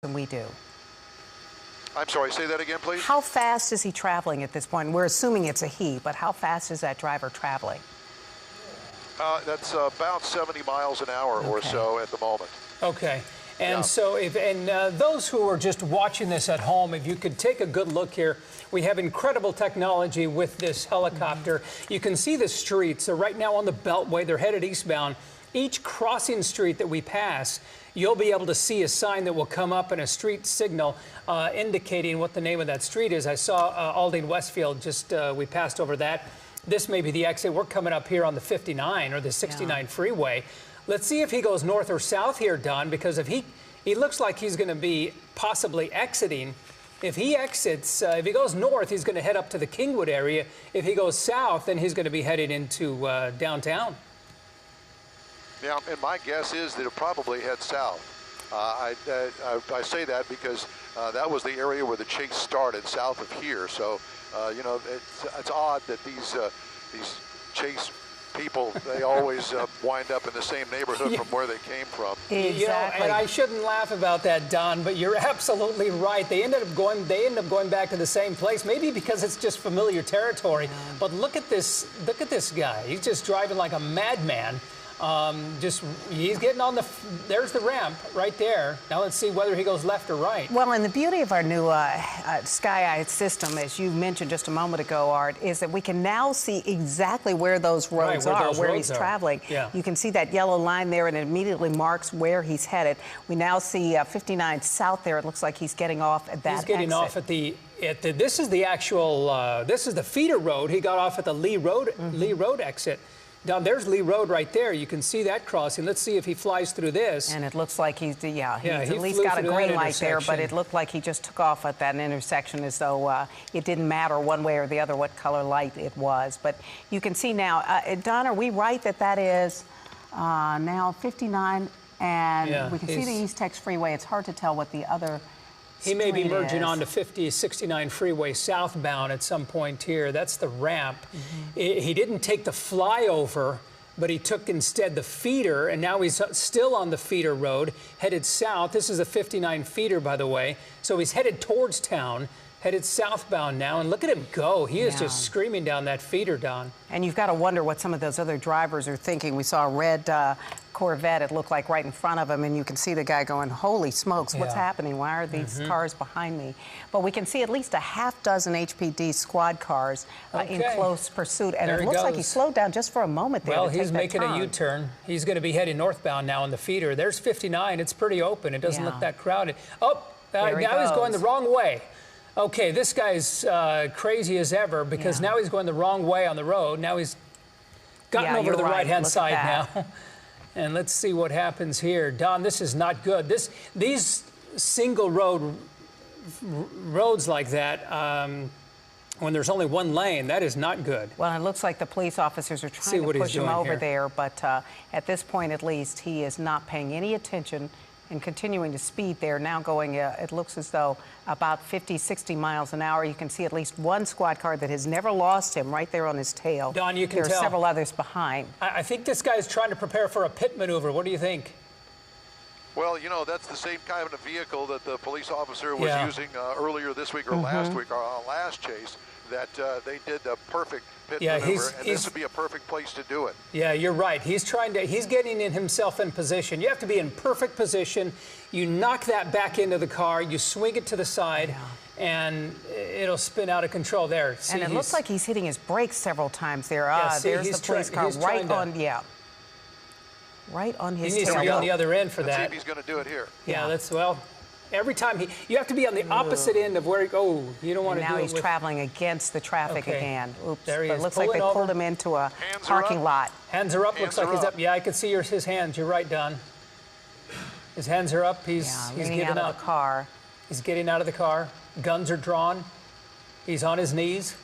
than we do. I'm sorry, say that again, please. How fast is he traveling at this point? We're assuming it's a he, but how fast is that driver traveling? That's about 70 miles an hour or so at the moment. Okay. And so, those who are just watching this at home, if you could take a good look here, we have incredible technology with this helicopter. You can see the streets. So right now on the Beltway, they're headed eastbound. Each crossing street that we pass, you'll be able to see a sign that will come up and a street signal indicating what the name of that street is. I saw Aldine Westfield, we passed over that. This may be the exit. We're coming up here on the 59 or the 69 freeway. Let's see if he goes north or south here, Don, because if he looks like he's going to be possibly exiting. If he exits, if he goes north, he's going to head up to the Kingwood area. If he goes south, then he's going to be headed into downtown. Yeah, and my guess is that it'll probably head south. I say that because that was the area where the chase started, south of here. So, you know, it's odd that these chase people, they always wind up in the same neighborhood from where they came from. Exactly. You know, and I shouldn't laugh about that, Don, but you're absolutely right. They end up going back to the same place, maybe because it's just familiar territory. But look at this guy. He's just driving like a madman. He's getting on there's the ramp right there. Now let's see whether he goes left or right. Well, and the beauty of our new Sky Eye system, as you mentioned just a moment ago, Art, is that we can now see exactly where those roads are, where he's traveling. Yeah. You can see that yellow line there, and it immediately marks where he's headed. We now see 59 south there. It looks like he's getting off at that exit. He's getting off at this is the actual, this is the feeder road. He got off at the Lee Road exit. Down there's Lee Road right there. You can see that crossing. Let's see if he flies through this. And it looks like he's at least got a green light there, but it looked like he just took off at that intersection as though it didn't matter one way or the other what color light it was. But you can see now, Don, are we right that is now 59? And we can see the East Tex Freeway. It's hard to tell what the other He may be merging onto 69 freeway southbound at some point here. That's the ramp. He didn't take the flyover, but he took instead the feeder, and now he's still on the feeder road, headed south. This is a 59 feeder, by the way. So he's headed towards town, headed southbound now, and look at him go. He is just screaming down that feeder, Don. And you've got to wonder what some of those other drivers are thinking. We saw a red Corvette, it looked like, right in front of him, and you can see the guy going, holy smokes, what's happening? Why are these cars behind me? But we can see at least a half dozen HPD squad cars in close pursuit, and it looks like he slowed down just for a moment there. Well, he's making a U-turn. He's going to be heading northbound now in the feeder. There's 59. It's pretty open. It doesn't look that crowded. Oh, now he's going the wrong way. Okay, this guy's crazy as ever because now he's going the wrong way on the road. Now he's gotten over to the right-hand side now. And let's see what happens here. Don, this is not good. These single roads like that, when there's only one lane, that is not good. Well, it looks like the police officers are trying to push him over there, but at this point, at least, he is not paying any attention and continuing to speed there, now going, it looks as though about 50, 60 miles an hour. You can see at least one squad car that has never lost him right there on his tail. Don, you can tell. There are several others behind. I think this guy is trying to prepare for a pit maneuver. What do you think? Well, you know, that's the same kind of a vehicle that the police officer was using earlier this week or last week, or last chase, that they did the perfect pit maneuver, and this would be a perfect place to do it. Yeah, you're right. He's getting himself in position. You have to be in perfect position. You knock that back into the car, you swing it to the side, and it'll spin out of control there. See, and it looks like he's hitting his brakes several times there. There's the police car right on his tail. He needs to be on the other end for that. See if he's going to do it here. Yeah, every time you have to be on the opposite end of where you don't want to do it. Now he's traveling against the traffic again. Oops. There he is. But it looks like they pulled him into a parking lot. Hands are up. Looks like he's up. Yeah, I can see his hands. You're right, Don. His hands are up. He's getting out of the car. He's getting out of the car. Guns are drawn. He's on his knees.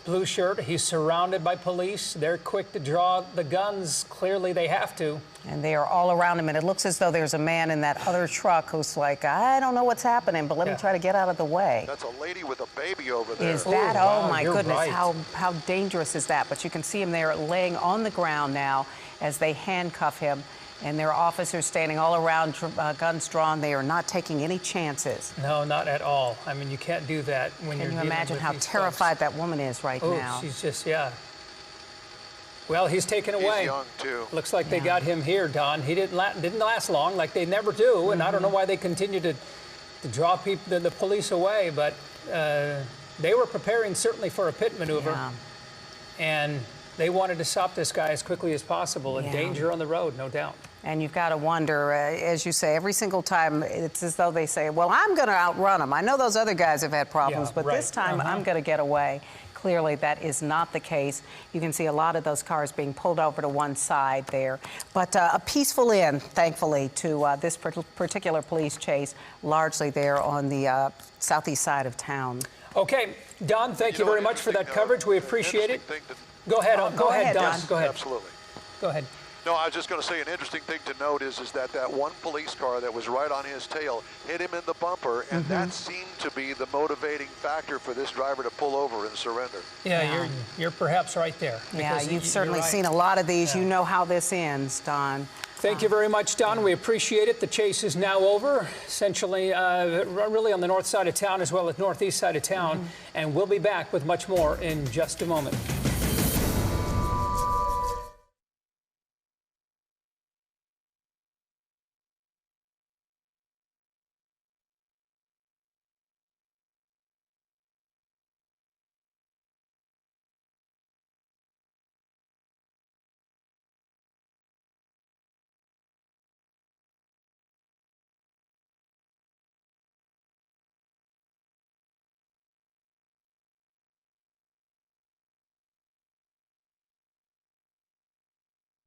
Blue shirt. He's surrounded by police. They're quick to draw the guns. Clearly, they have to. And they are all around him. And it looks as though there's a man in that other truck who's like, I don't know what's happening, but let me try to get out of the way. That's a lady with a baby over there. Is that? Oh, my goodness. Right. How dangerous is that? But you can see him there laying on the ground now as they handcuff him. And there are officers standing all around, guns drawn. They are not taking any chances. No, not at all. I mean, you can't do that when you're dealing with these folks. Can you imagine how terrified that woman is right now? Oh, she's just, yeah. Well, he's taken away. He's young, too. Looks like they got him here, Don. He didn't last long, like they never do, and I don't know why they continue to draw people, the police away, but they were preparing certainly for a pit maneuver, and they wanted to stop this guy as quickly as possible. And danger on the road, no doubt. And you've got to wonder, as you say, every single time it's as though they say, well, I'm going to outrun them. I know those other guys have had problems, but this time I'm going to get away. Clearly, that is not the case. You can see a lot of those cars being pulled over to one side there. But a peaceful end, thankfully, to this particular police chase, largely there on the southeast side of town. Okay, Don, thank you very much for that coverage. We appreciate it. Go ahead, go ahead, Don. Yes, go ahead. Absolutely. Go ahead. No, I was just going to say an interesting thing to note is that one police car that was right on his tail hit him in the bumper, and that seemed to be the motivating factor for this driver to pull over and surrender. Yeah, you're perhaps right there. Yeah, you've certainly seen a lot of these. You know how this ends, Don. Thank you very much, Don. We appreciate it. The chase is now over, essentially really on the north side of town as well as northeast side of town, and we'll be back with much more in just a moment.